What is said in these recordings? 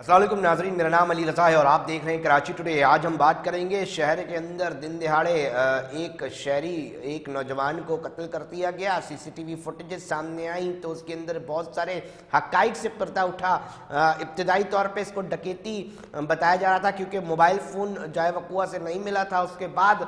السلام علیکم ناظرین، میرا نام علی رضا ہے اور آپ دیکھ رہے ہیں کراچی ٹوڈے۔ آج ہم بات کریں گے شہر کے اندر دن دہاڑے ایک شہری ایک نوجوان کو قتل کر دیا گیا۔ سی سی ٹی وی فوٹیجز سامنے آئیں تو اس کے اندر بہت سارے حقائق سے پردہ اٹھا۔ ابتدائی طور پہ اس کو ڈکیتی بتایا جا رہا تھا کیونکہ موبائل فون جائے وقوع سے نہیں ملا تھا۔ اس کے بعد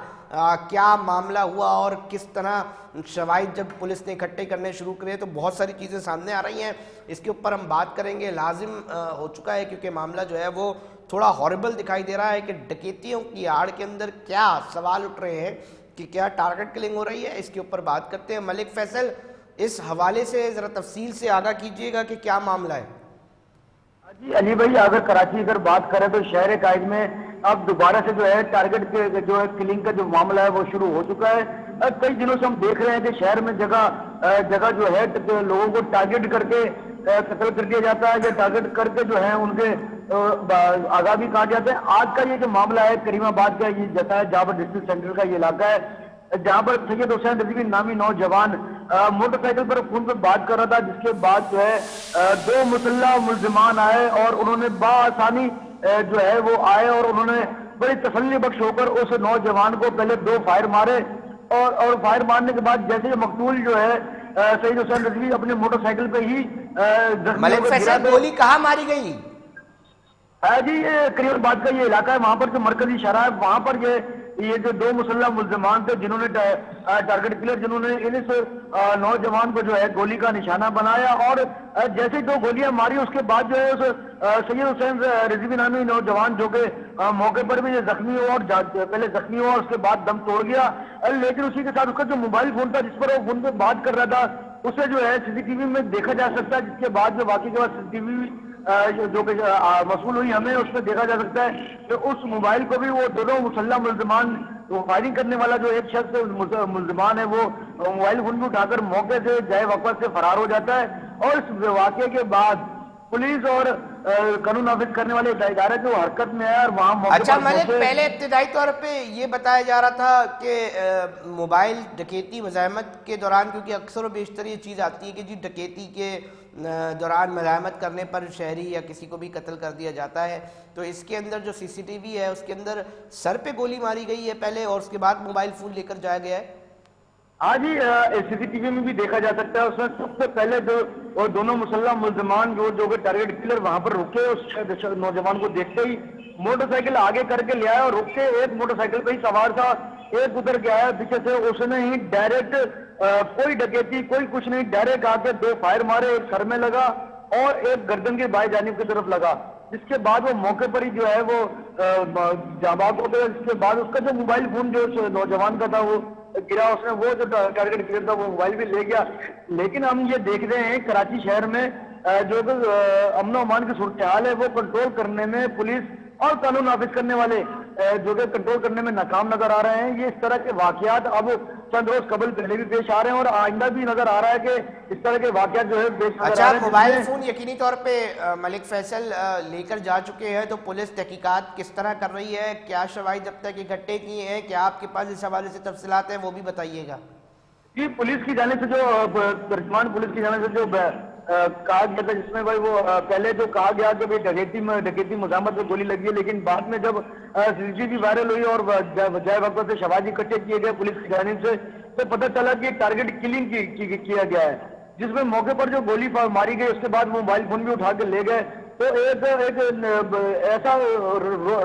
کیا معاملہ ہوا اور کس طرح شواہد جب پولیس نے اکٹھے کرنے شروع کرے تو بہت ساری چیزیں سامنے آ رہی ہیں، اس کے اوپر ہم بات کریں گے۔ لازم ہو چکا ہے کیونکہ معاملہ جو ہے وہ تھوڑا ہاربل دکھائی دے رہا ہے کہ ڈکیتیوں کی آڑ کے اندر کیا سوال اٹھ رہے ہیں کہ کیا ٹارگٹ کلنگ ہو رہی ہے، اس کے اوپر بات کرتے ہیں۔ ملک فیصل، اس حوالے سے ذرا تفصیل سے آگاہ کیجئے گا کہ کیا معاملہ ہے۔ جی علی بھائی، اگر کراچی اگر بات کریں تو شہر قائد میں اب دوبارہ سے جو ہے ٹارگٹ کے جو ہے کلنگ کا جو معاملہ ہے وہ شروع ہو چکا ہے۔ کئی دنوں سے ہم دیکھ رہے ہیں کہ شہر میں جگہ جو ہے لوگوں کو ٹارگٹ کر کے قتل کر دیا جاتا ہے یا ٹارگٹ کر کے جو ہے ان کے آگاہ بھی کاٹ جاتے ہیں۔ آج کا یہ جو معاملہ ہے کریم آباد کا یہ جتا ہے جہاں پر ڈسٹرکٹ سینٹر کا یہ علاقہ ہے، جہاں پر سید حسین رضوی نامی نوجوان موٹر سائیکل پر فون پہ بات کر رہا تھا، جس کے بعد جو ہے دو مسلح ملزمان آئے اور انہوں نے بآسانی جو ہے وہ آئے اور انہوں نے بڑی تسلی بخش ہو کر اس نوجوان کو پہلے دو فائر مارے اور فائر مارنے کے بعد جیسے یہ مقتول جو ہے سید حسین رضوی اپنے موٹر سائیکل پہ ہی زخمی ہو ملک کر گرا فیصل، گولی کہاں ماری گئی؟ جی یہ کریم آباد کا یہ علاقہ ہے، وہاں پر جو مرکزی شرح ہے وہاں پر یہ جو دو مسلح ملزمان تھے جنہوں نے ٹارگٹ کلر جنہوں نے اس نوجوان کو جو ہے گولی کا نشانہ بنایا اور جیسے دو گولیاں ماری اس کے بعد جو ہے اس سید حسین رضوی نامی نوجوان جو کہ موقع پر بھی زخمی ہوا اور پہلے زخمی ہوا اس کے بعد دم توڑ گیا، لیکن اسی کے ساتھ اس کا جو موبائل فون تھا جس پر وہ فون پہ بات کر رہا تھا اسے جو ہے سی سی ٹی وی میں دیکھا جا سکتا ہے، جس کے بعد جو واقعے کے بعد سی سی ٹی وی جو کہ موصول ہوئی ہمیں اس میں دیکھا جا سکتا ہے کہ اس موبائل کو بھی وہ دونوں مسلح ملزمان فائرنگ کرنے والا جو ایک شخص ملزمان ہے وہ موبائل فون بھی اٹھا کر موقع سے جائے وقوع سے فرار ہو جاتا ہے۔ اور اس واقعے کے بعد پولیس اور قانون نافذ کرنے والے ادارے جو حرکت میں ہے اور وہاں موقع اچھا پر ملک، پہلے ابتدائی طور پہ یہ بتایا جا رہا تھا کہ موبائل ڈکیتی مزاحمت کے دوران، کیونکہ اکثر و بیشتر یہ چیز آتی ہے کہ جی ڈکیتی کے دوران مزاحمت کرنے پر شہری یا کسی کو بھی قتل کر دیا جاتا ہے، تو اس کے اندر جو سی سی ٹی وی ہے اس کے اندر سر پہ گولی ماری گئی ہے پہلے اور اس کے بعد موبائل فون لے کر جایا گیا ہے۔ آج ہی سی سی ٹی وی میں بھی دیکھا جا سکتا ہے، اس میں سب سے پہلے دونوں مسلح ملزمان جو کہ ٹارگٹ کلر وہاں پر رکے، اس نوجوان کو دیکھتے ہی موٹر سائیکل آگے کر کے لے آیا اور رک کے ایک موٹر سائیکل پہ ہی سوار تھا، ایک ادھر کے آیا پیچھے سے، اس نے ہی ڈائریکٹ کوئی ڈکیتی کوئی کچھ نہیں، ڈائریکٹ آ کے دو فائر مارے، ایک سر میں لگا اور ایک گردن کی بائیں جانب کی طرف لگا، جس کے بعد وہ موقع پر ہی جو ہے وہ جاں بحق ہو گیا۔ اس کے بعد اس کا جو موبائل فون جو نوجوان کا تھا وہ گرا، اس نے وہ جو ٹارگٹ کلر تھا وہ موبائل بھی لے گیا۔ لیکن ہم یہ دیکھ رہے ہیں کراچی شہر میں جو امن و امان کی صورتحال ہے وہ کنٹرول کرنے میں پولیس اور قانون نافذ کرنے والے جو کہ کنٹرول کرنے میں ناکام نظر آ رہے ہیں۔ یہ اس طرح کے واقعات اب چند روز قبل پہلے بھی پیش آ رہے ہیں اور آئندہ بھی نظر آ رہا ہے کہ اس طرح کے واقعات جو ہے پیش نظر آ اچھا، رہے ہیں۔ موبائل فون یقینی طور پہ ملک فیصل لے کر جا چکے ہیں، تو پولیس تحقیقات کس طرح کر رہی ہے؟ کیا شواہد جب تک اکٹھے کیے ہیں؟ کیا آپ کے پاس اس حوالے سے تفصیلات ہیں وہ بھی بتائیے گا۔ جی پولیس کی جانب سے جو ترجمان پولیس کی جانب سے جو کہا گیا تھا، جس میں بھائی وہ پہلے جو کہا گیا کہ ڈکیتی مزاحمت میں گولی لگی ہے، لیکن بعد میں جب سی سی ٹی وی وائرل ہوئی اور جائے وقت سے شواہد اکٹھے کیے گئے پولیس کی جانب سے، تو پتہ چلا کہ ٹارگٹ کلنگ کیا گیا ہے، جس میں موقع پر جو گولی ماری گئی اس کے بعد موبائل فون بھی اٹھا کے لے گئے، تو ایک ایسا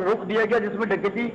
رخ دیا گیا جس میں ڈکیتی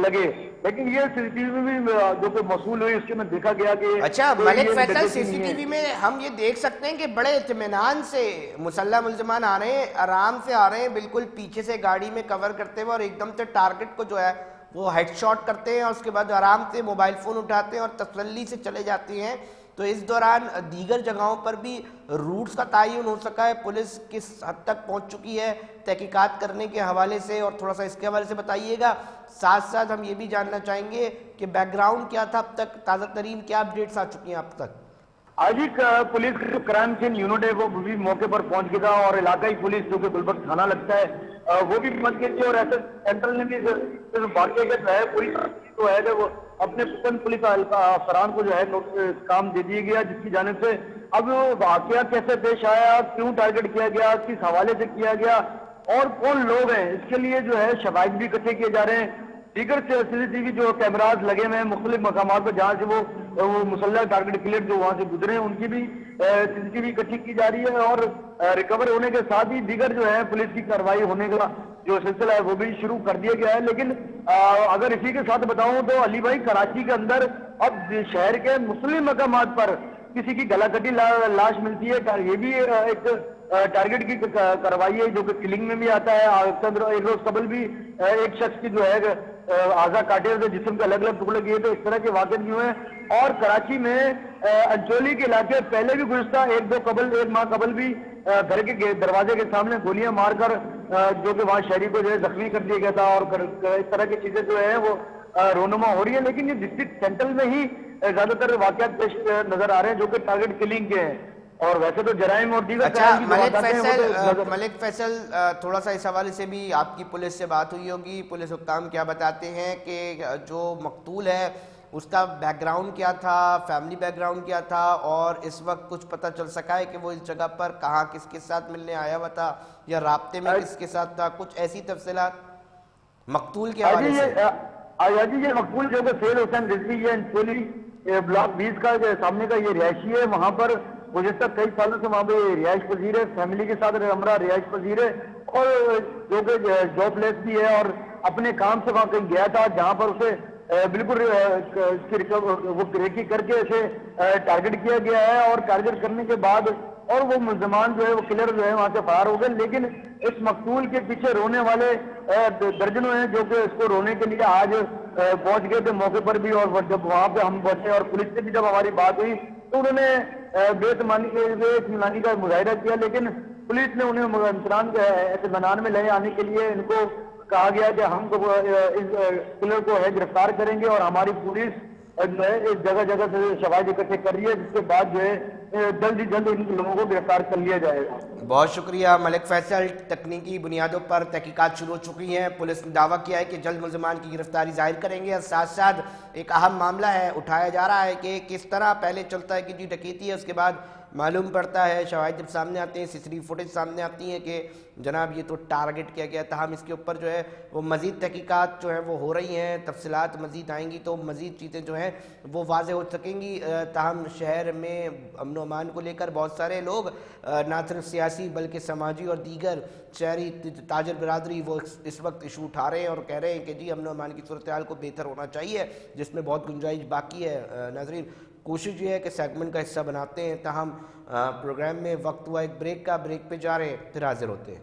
لگے۔ لیکن یہ سی سی ٹی وی میں جو کہ موصول ہوئی اس کے میں دیکھا گیا کہ اچھا ملک فیصل، سی سی ٹی وی میں ہم یہ دیکھ سکتے ہیں کہ بڑے اطمینان سے مسلح ملزمان آ رہے ہیں، آرام سے آ رہے ہیں، بالکل پیچھے سے گاڑی میں کور کرتے ہوئے اور ایک دم سے ٹارگٹ کو جو ہے وہ ہیڈ شاٹ کرتے ہیں اور اس کے بعد آرام سے موبائل فون اٹھاتے ہیں اور تسلی سے چلے جاتے ہیں۔ تو اس دوران دیگر جگہوں پر بھی روٹس کا تعین ہو سکا ہے؟ پولیس کس حد تک پہنچ چکی ہے تحقیقات کرنے کے حوالے سے، اور تھوڑا سا اس کے حوالے سے بتائیے گا۔ ساتھ ساتھ ہم یہ بھی جاننا چاہیں گے کہ بیک گراؤنڈ کیا تھا اب تک، تازہ ترین کیا اپڈیٹس آ چکی ہیں اب تک؟ آج ہی پولیس کی جو کرائم سین یونٹ ہے وہ بھی موقع پر پہنچ گیا تھا اور علاقائی پولیس جو کہ گلبرگ تھانہ لگتا ہے وہ بھی پہنچ گئی تھی، اور ایسے سینٹرل نے بھی اس واقعے کے جو ہے پولیس جو ہے وہ اپنے پولیس افسران کو جو ہے کام دے دیا گیا، جس کی جانب سے اب واقعہ کیسے پیش آیا، کیوں ٹارگٹ کیا گیا، کس حوالے سے کیا گیا اور کون لوگ ہیں، اس کے لیے جو ہے شواہد بھی اکٹھے کیے جا رہے ہیں. دیگر CCTV جو کیمراز لگے ہوئے ہیں مختلف مقامات پر جہاں سے وہ مسلح ٹارگٹ کلر جو وہاں سے گزرے ہیں ان کی بھی CCTV اکٹھی کی جا رہی ہے. اور ریکور ہونے کے ساتھ ہی دیگر جو ہے پولیس کی کارروائی ہونے کا جو سلسلہ ہے وہ بھی شروع کر دیا گیا ہے. لیکن اگر اسی کے ساتھ بتاؤں تو علی بھائی کراچی کے اندر اب شہر کے مختلف مقامات پر کسی کی گلا کٹی لاش ملتی ہے. یہ بھی ایک ٹارگٹ کی کارروائی ہے جو کہ کلنگ میں بھی آتا ہے. ایک روز قبل بھی ایک شخص کی جو ہے اعضا کاٹے ہوئے جسم کے الگ الگ ٹکڑے کیے تو اس طرح کے واقعات بھی ہوئے ہیں. اور کراچی میں انچولی کے علاقے پہلے بھی گزشتہ ایک ماہ قبل بھی گھر کے دروازے کے سامنے گولیاں مار کر جو کہ وہاں شہری کو جو ہے زخمی کر دیا گیا تھا. اور اس طرح کی چیزیں جو ہیں وہ رونما ہو رہی ہے. لیکن یہ ڈسٹرکٹ سینٹرل میں ہی زیادہ تر واقعات پیش نظر آ رہے ہیں جو کہ ٹارگٹ کلنگ کے ہیں. اور ویسے تو جرائم اور دیگر اچھا ملک فیصل تھوڑا سا اس حوالے سے بھی آپ کی پولیس سے بات ہوئی ہوگی. پولیس حکام کیا بتاتے ہیں کہ جو مقتول ہے اس کا بیک گراؤنڈ کیا تھا، فیملی بیک گراؤنڈ کیا تھا، اور اس وقت کچھ پتہ چل سکا ہے کہ وہ اس جگہ پر کہاں کس کے ساتھ ملنے آیا ہوا تھا یا رابطے میں کس کے ساتھ تھا؟ کچھ ایسی تفصیلات مقتول کے حوالے سے. جی یہ مقبول جو کہ فیل حسین رضوی یہ انچولی بلاک 20 کا سامنے کا یہ رہائشی ہے. وہاں پر گزشتہ کئی سالوں سے وہاں پہ رہائش پذیر ہے، فیملی کے ساتھ ہمراہ رہائش پذیر ہے اور جو کہ جاب لیس بھی ہے. اور اپنے کام سے وہاں کہیں گیا تھا جہاں پر اسے بالکل وہ ریکی کر کے اسے ٹارگٹ کیا گیا ہے. اور ٹارگٹ کرنے کے بعد اور وہ ملزمان جو ہے وہ کلر جو ہے وہاں سے فرار ہو گئے. لیکن اس مقتول کے پیچھے رونے والے درجنوں ہیں جو کہ اس کو رونے کے لیے آج پہنچ گئے تھے موقع پر بھی. اور جب وہاں پہ ہم پہنچے اور پولیس سے بھی جب ہماری بات ہوئی تو انہوں نے بے اطمینانی کا مظاہرہ کیا. لیکن پولیس نے انہیں اطمینان میں لے آنے کے لیے ان کو کہا گیا کہ ہم اس کلر کو ہے گرفتار کریں گے. اور ہماری پولیس جو ہے اس جگہ جگہ سے شواہد اکٹھے کر رہی ہے جس کے بعد جو ہے جلد ہی جلد ان لوگوں کو گرفتار کر لیا جائے گا. بہت شکریہ ملک فیصل. تکنیکی بنیادوں پر تحقیقات شروع ہو چکی ہیں. پولیس نے دعویٰ کیا ہے کہ جلد ملزمان کی گرفتاری ظاہر کریں گے. اور ساتھ ساتھ ایک اہم معاملہ ہے اٹھایا جا رہا ہے کہ کس طرح پہلے چلتا ہے کہ جی ڈکیتی ہے، اس کے بعد معلوم پڑتا ہے شواہد جب سامنے آتے ہیں، CCTV فوٹیج سامنے آتی ہیں کہ جناب یہ تو ٹارگٹ کیا گیا. تاہم اس کے اوپر جو ہے وہ مزید تحقیقات جو ہیں وہ ہو رہی ہیں، تفصیلات مزید آئیں گی تو مزید چیزیں جو ہیں وہ واضح ہو سکیں گی. تاہم شہر میں امن و امان کو لے کر بہت سارے لوگ نہ صرف سیاسی بلکہ سماجی اور دیگر شہری تاجر برادری وہ اس وقت ایشو اٹھا رہے ہیں اور کہہ رہے ہیں کہ جی امن و امان کی صورتحال کو بہتر ہونا چاہیے، جس میں بہت گنجائش باقی ہے. ناظرین کوشش یہ ہے کہ سیگمنٹ کا حصہ بناتے ہیں. تاہم پروگرام میں وقت ہوا ایک بریک کا، بریک پہ جا رہے ہیں پھر حاضر ہوتے ہیں.